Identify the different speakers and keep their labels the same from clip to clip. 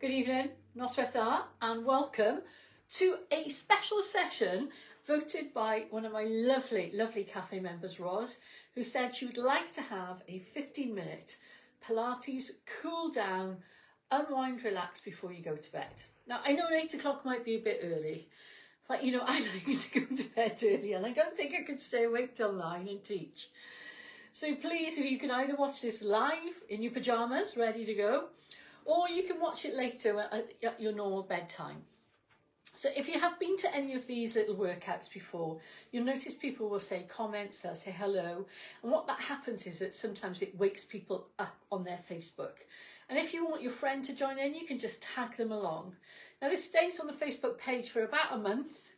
Speaker 1: Good evening, noswaith dda, and welcome to a special session voted by one of my lovely cafe members, Roz, who said she would like to have a 15-minute Pilates cool down, unwind, relax before you go to bed. Now, I know 8 o'clock might be a bit early, but you know, I like to go to bed early and I don't think I could stay awake till 9 and teach. So please, you can either watch this live in your pajamas, ready to go, or you can watch it later at your normal bedtime. So if you have been to any of these little workouts before, you'll notice people will say comments, they'll say hello. And what that happens is that sometimes it wakes people up on their Facebook. And if you want your friend to join in, you can just tag them along. Now this stays on the Facebook page for about a month,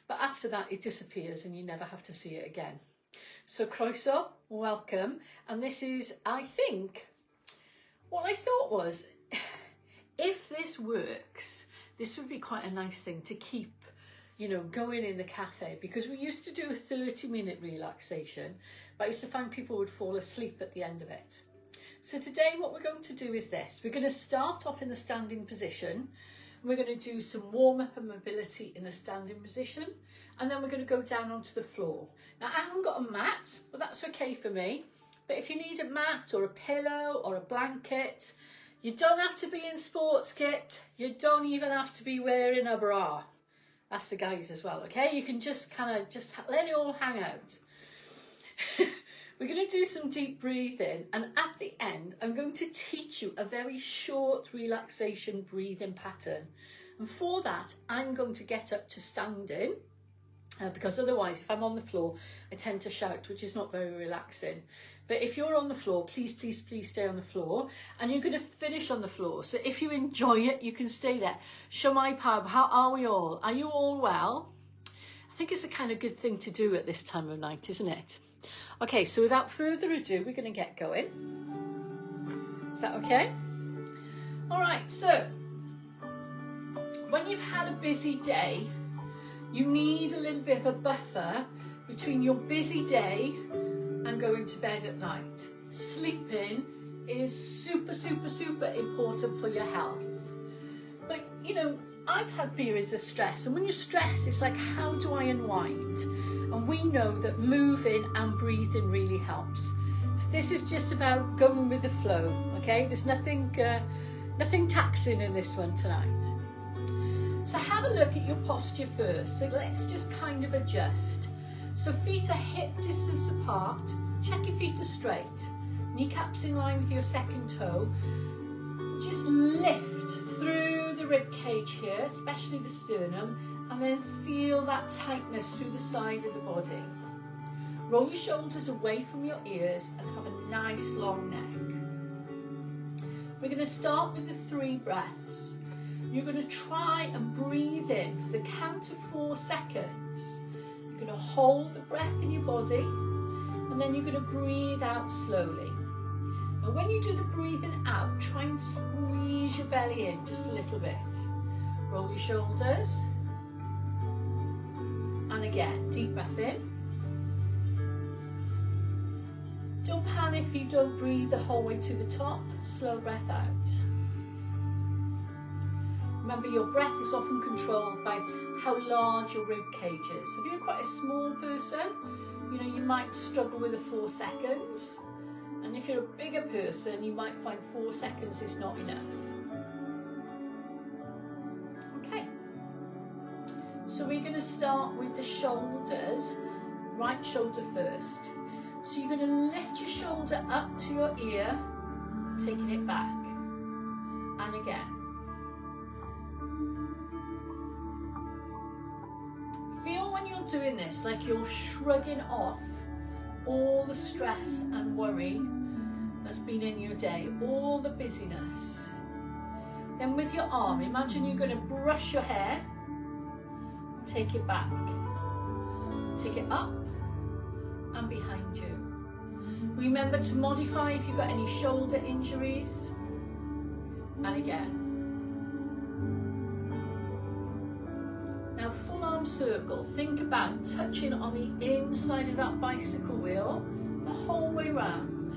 Speaker 1: but after that it disappears and you never have to see it again. So croeso, welcome. And this is, I think, what I thought was, if this works, this would be quite a nice thing to keep, you know, going in the cafe, because we used to do a 30-minute relaxation, but I used to find people would fall asleep at the end of it. So today what we're going to do is this. We're going to start off in the standing position. We're going to do some warm-up and mobility in the standing position, and then we're going to go down onto the floor. Now I haven't got a mat, but that's okay for me. But if you need a mat or a pillow or a blanket, you don't have to be in sports kit. You don't even have to be wearing a bra. That's the guys as well, okay? You can just kind of just let it all hang out. We're going to do some deep breathing, and at the end I'm going to teach you a very short relaxation breathing pattern. And for that I'm going to get up to standing, because otherwise if I'm on the floor I tend to shout, which is not very relaxing. But if you're on the floor, please stay on the floor, and you're going to finish on the floor. So if you enjoy it, you can stay there. Shwmae pawb, how are we all? Are you all well? I think it's a kind of good thing to do at this time of night, isn't it? Okay, so without further ado, we're going to get going. Is that okay? All right, so when you've had a busy day, you need a little bit of a buffer between your busy day and going to bed at night. Sleeping is super important for your health. But you know, I've had periods of stress, and when you're stressed, it's like, how do I unwind? And we know that moving and breathing really helps. So this is just about going with the flow, okay? There's nothing taxing in this one tonight. So have a look at your posture first. So let's just kind of adjust. So feet are hip distance apart. Check your feet are straight. Kneecaps in line with your second toe. Just lift through the rib cage here, especially the sternum, and then feel that tightness through the side of the body. Roll your shoulders away from your ears and have a nice long neck. We're going to start with the 3 breaths. You're going to try and breathe in for the count of 4 seconds. You're going to hold the breath in your body, and then you're going to breathe out slowly. And when you do the breathing out, try and squeeze your belly in just a little bit. Roll your shoulders. And again, deep breath in. Don't panic if you don't breathe the whole way to the top. Slow breath out. Remember, your breath is often controlled by how large your rib cage is. So if you're quite a small person, you know, you might struggle with the 4 seconds. And if you're a bigger person, you might find 4 seconds is not enough. Okay. So we're going to start with the shoulders, right shoulder first. So you're going to lift your shoulder up to your ear, taking it back. And again. Feel when you're doing this like you're shrugging off all the stress and worry that's been in your day, all the busyness. Then with your arm, imagine you're going to brush your hair, take it back, take it up and behind you. Remember to modify if you've got any shoulder injuries. And again. Now full arm circle, think about touching on the inside of that bicycle wheel the whole way round.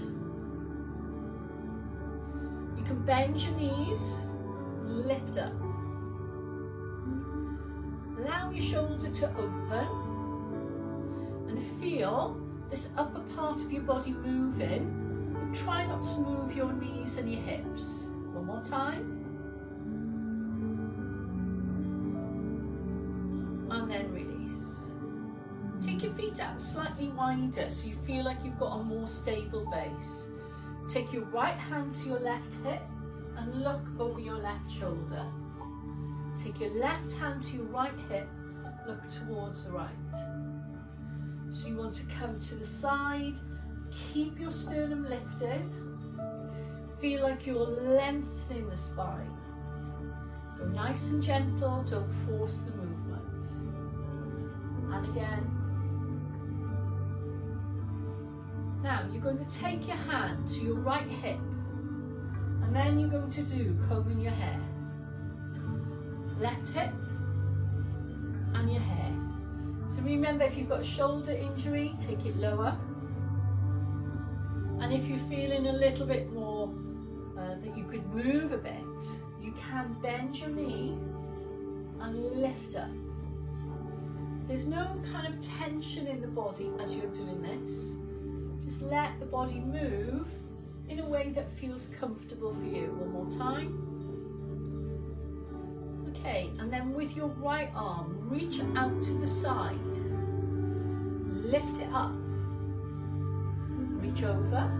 Speaker 1: You can bend your knees, lift up. Allow your shoulder to open and feel this upper part of your body moving. Try not to move your knees and your hips. One more time. And then release. Take your feet out slightly wider so you feel like you've got a more stable base. Take your right hand to your left hip and look over your left shoulder. Take your left hand to your right hip, look towards the right. So you want to come to the side, keep your sternum lifted, feel like you're lengthening the spine. Go nice and gentle, don't force the movement. And again. Now you're going to take your hand to your right hip and then you're going to do combing your hair. Left hip and your hair. So remember, if you've got a shoulder injury, take it lower. And if you're feeling a little bit more that you could move a bit, you can bend your knee and lift up. There's no kind of tension in the body as you're doing this. Just let the body move in a way that feels comfortable for you. One more time. Okay, and then with your right arm, reach out to the side. Lift it up. Reach over.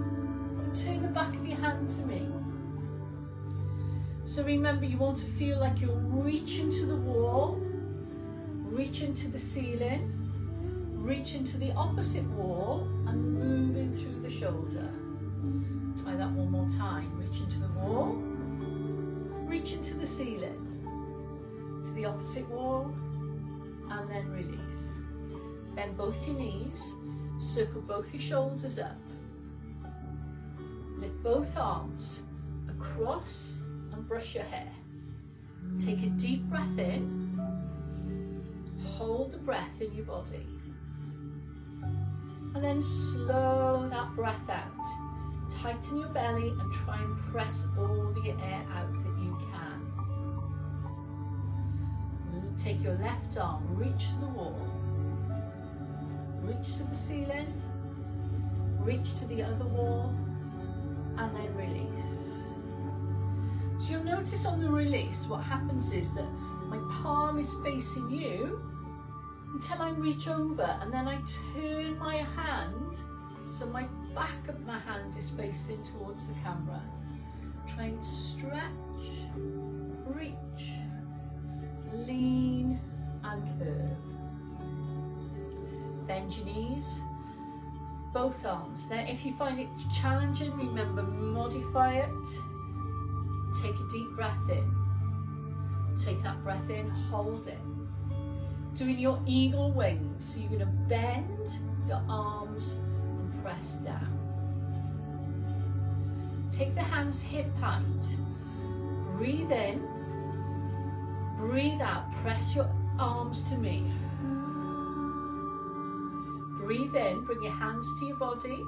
Speaker 1: Turn the back of your hand to me. So remember, you want to feel like you're reaching to the wall, reaching to the ceiling, reaching to the opposite wall and moving through the shoulder. Try that one more time. Reaching to the wall, reaching to the ceiling, to the opposite wall, and then release. Bend both your knees, circle both your shoulders up. Lift both arms across and brush your hair. Take a deep breath in. Hold the breath in your body. And then slow that breath out. Tighten your belly and try and press all the air out that you can. Take your left arm, reach to the wall. Reach to the ceiling. Reach to the other wall. And then release. So you'll notice on the release, what happens is that my palm is facing you until I reach over, and then I turn my hand so my back of my hand is facing towards the camera. Try and stretch, reach, lean and curve. Bend your knees, both arms. Now if you find it challenging, remember, modify it. Take a deep breath in. Take that breath in, hold it. Doing your eagle wings, so you're going to bend your arms and press down. Take the hands hip height. Breathe in, breathe out, press your arms to me. Breathe in, bring your hands to your body.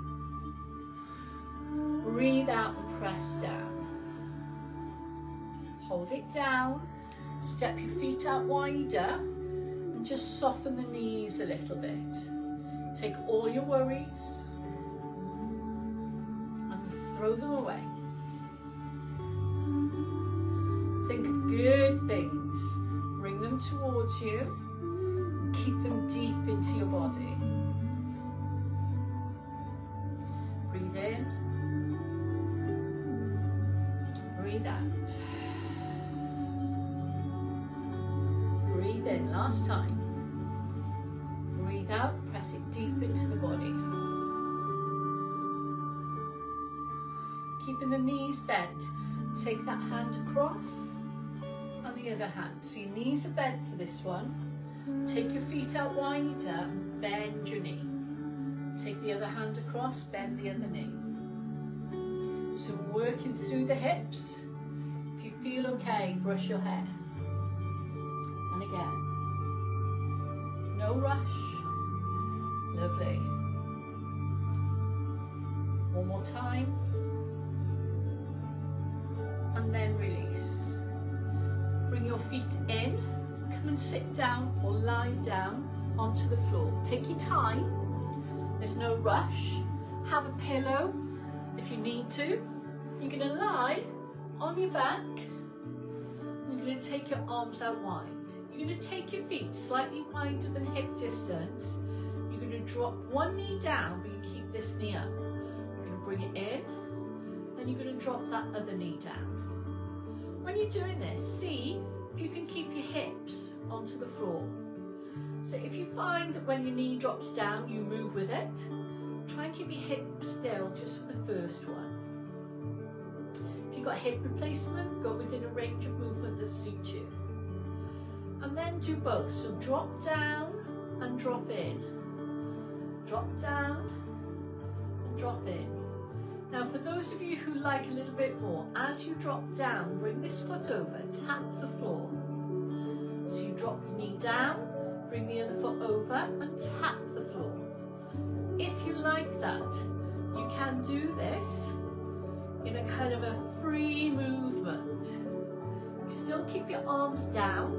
Speaker 1: Breathe out and press down. Hold it down, step your feet out wider. Just soften the knees a little bit. Take all your worries and throw them away. Think of good things. Bring them towards you and keep them deep into your body. Breathe in. Breathe out. Breathe in, last time. Breathe out, press it deep into the body. Keeping the knees bent. Take that hand across and the other hand. So your knees are bent for this one. Take your feet out wider and bend your knee. Take the other hand across, bend the other knee. So working through the hips. If you feel okay, brush your hair. And again. No rush. Lovely. One more time. And then release. feet in, come and sit down or lie down onto the floor. Take your time, there's no rush. Have a pillow if you need to. You're going to lie on your back. You're going to take your arms out wide. You're going to take your feet slightly wider than hip distance. You're going to drop one knee down, but you keep this knee up. You're going to bring it in, then you're going to drop that other knee down. When you're doing this, see if you can keep your hips onto the floor. So if you find that when your knee drops down, you move with it, try and keep your hips still just for the first one. If you've got a hip replacement, go within a range of movement that suits you. And then do both. So drop down and drop in. Drop down and drop in. Now for those of you who like a little bit more, as you drop down, bring this foot over, tap the floor. So you drop your knee down, bring the other foot over and tap the floor. If you like that, you can do this in a kind of a free movement. You still keep your arms down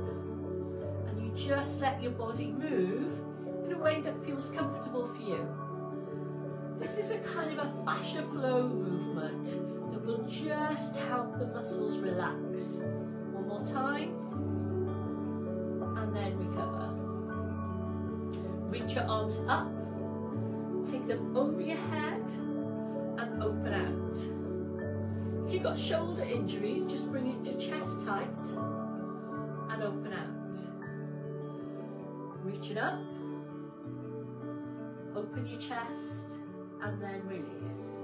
Speaker 1: and you just let your body move in a way that feels comfortable for you. This is a kind of a fascia flow movement that will just help the muscles relax. One more time, and then recover. Reach your arms up, take them over your head, and open out. If you've got shoulder injuries, just bring it to chest height, and open out. Reach it up, open your chest, and then release.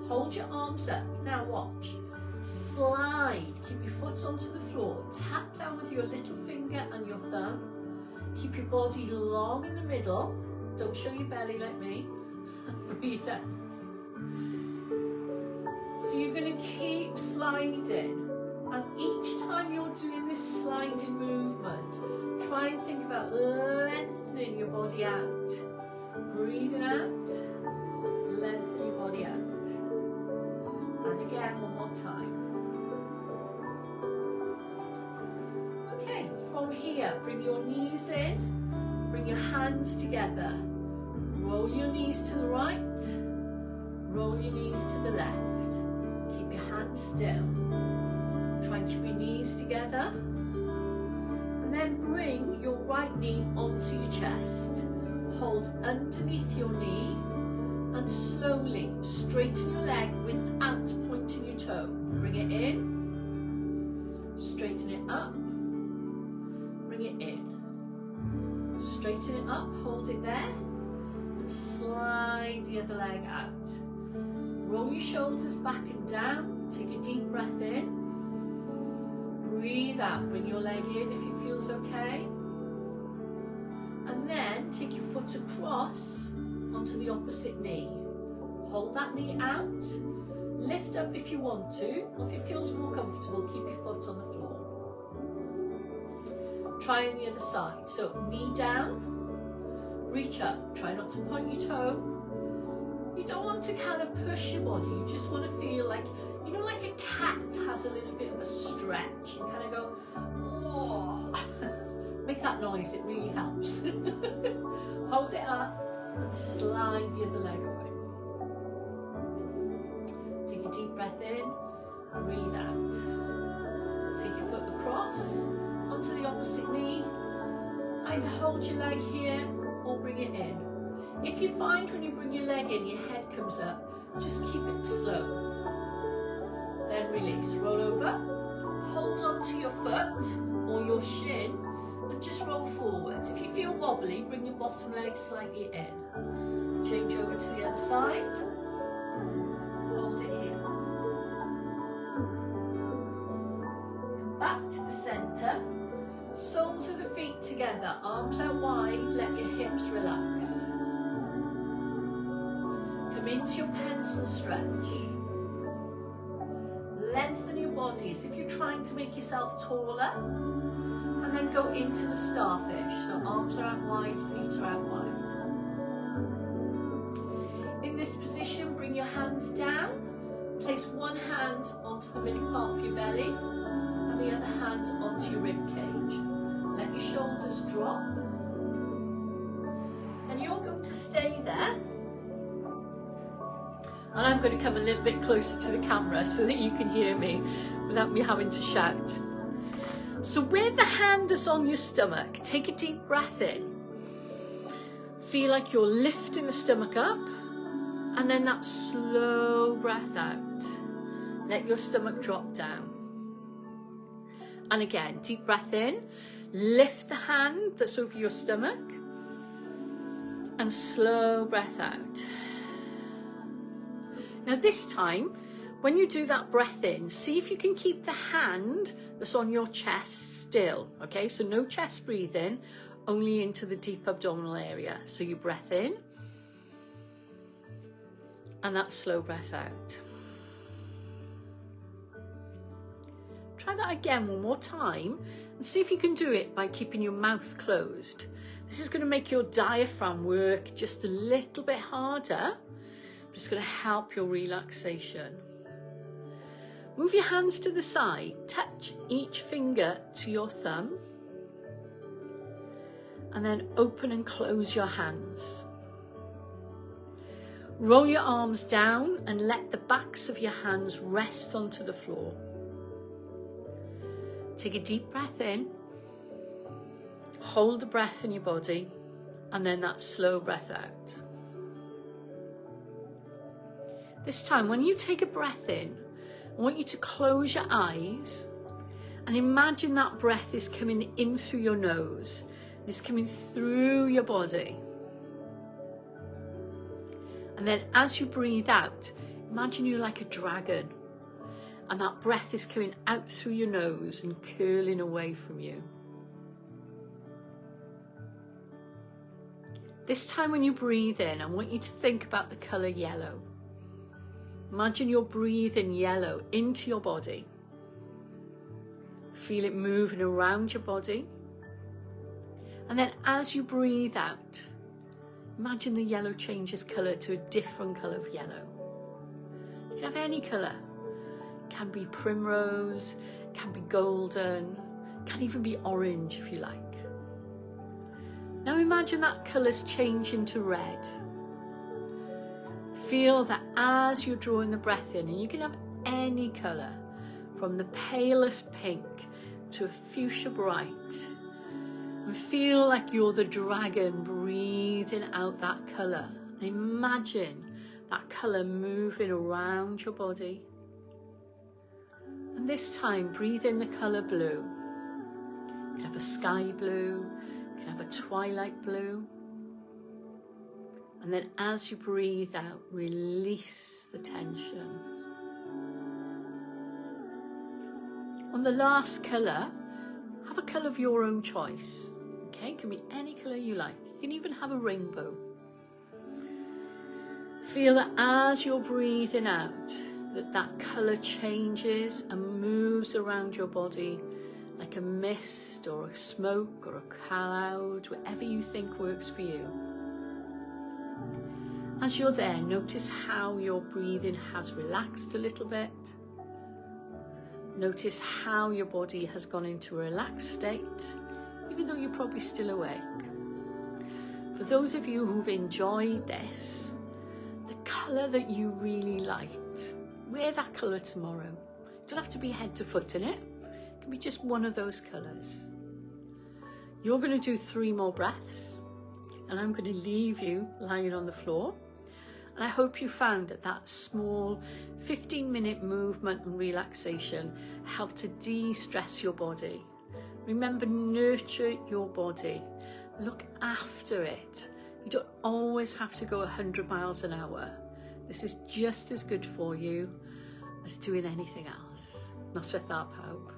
Speaker 1: Hold your arms up. Now watch. Slide. Keep your foot onto the floor. Tap down with your little finger and your thumb. Keep your body long in the middle. Don't show your belly like me. Breathe out. So you're going to keep sliding. And each time you're doing this sliding movement, try and think about lengthening your body out. Breathing out, lengthen your body out. And again, one more time. Okay, from here, bring your knees in, bring your hands together. Roll your knees to the right, roll your knees to the left. Keep your hands still. Try and keep your knees together. And then bring your right knee onto your chest. Hold underneath your knee and slowly straighten your leg without pointing your toe. Bring it in, straighten it up, bring it in. Straighten it up, hold it there, and slide the other leg out. Roll your shoulders back and down, take a deep breath in. Breathe out, bring your leg in if it feels okay. And then take your foot across onto the opposite knee. Hold that knee out. Lift up if you want to, or if it feels more comfortable, keep your foot on the floor. Try on the other side. So knee down, reach up. Try not to point your toe. You don't want to kind of push your body. You just want to feel like, you know, like a cat has a little bit of a stretch. You kind of go, oh. Make that noise, it really helps. Hold it up and slide the other leg away. Take a deep breath in, breathe out. Take your foot across onto the opposite knee. Either hold your leg here or bring it in. If you find when you bring your leg in, your head comes up, just keep it slow. Then release, roll over, hold onto your foot or your shin, and just roll forwards. If you feel wobbly, bring your bottom leg slightly in. Change over to the other side. Hold it here. Come back to the centre. Soles of the feet together, arms out wide, let your hips relax. Come into your pencil stretch. Lengthen your body as if you're trying to make yourself taller. And then go into the starfish. So arms are out wide, feet are out wide. In this position, bring your hands down. Place one hand onto the middle part of your belly and the other hand onto your drop. And you're going to stay there. And I'm going to come a little bit closer to the camera so that you can hear me without me having to shout. So with the hand that's on your stomach, take a deep breath in. Feel like you're lifting the stomach up, and then that slow breath out. Let your stomach drop down. And again, deep breath in, lift the hand that's over your stomach, and slow breath out. Now this time, when you do that breath in, see if you can keep the hand that's on your chest still, okay? So no chest breathing, only into the deep abdominal area. So you breath in, and that slow breath out. Try that again one more time, and see if you can do it by keeping your mouth closed. This is going to make your diaphragm work just a little bit harder. It's going to help your relaxation. Move your hands to the side, touch each finger to your thumb, and then open and close your hands. Roll your arms down and let the backs of your hands rest onto the floor. Take a deep breath in, hold the breath in your body, and then that slow breath out. This time, when you take a breath in, I want you to close your eyes and imagine that breath is coming in through your nose. It's coming through your body. And then as you breathe out, imagine you're like a dragon. And that breath is coming out through your nose and curling away from you. This time when you breathe in, I want you to think about the colour yellow. Imagine you're breathing yellow into your body. Feel it moving around your body. And then as you breathe out, imagine the yellow changes colour to a different colour of yellow. You can have any colour. It can be primrose, it can be golden, it can even be orange if you like. Now imagine that colour's changing to red. Feel that as you're drawing the breath in, and you can have any colour, from the palest pink to a fuchsia bright, and feel like you're the dragon breathing out that colour. And imagine that colour moving around your body. And this time, breathe in the colour blue. You can have a sky blue, you can have a twilight blue. And then as you breathe out, release the tension. On the last colour, have a colour of your own choice. Okay, it can be any colour you like. You can even have a rainbow. Feel that as you're breathing out, that colour changes and moves around your body like a mist or a smoke or a cloud, whatever you think works for you. As you're there, notice how your breathing has relaxed a little bit. Notice how your body has gone into a relaxed state, even though you're probably still awake. For those of you who've enjoyed this, the colour that you really liked, wear that colour tomorrow. You don't have to be head to foot in it. It can be just one of those colours. You're going to do 3 more breaths, and I'm going to leave you lying on the floor. And I hope you found that small 15-minute movement and relaxation helped to de-stress your body. Remember, nurture your body. Look after it. You don't always have to go 100 miles an hour. This is just as good for you as doing anything else. Noswaith pawb.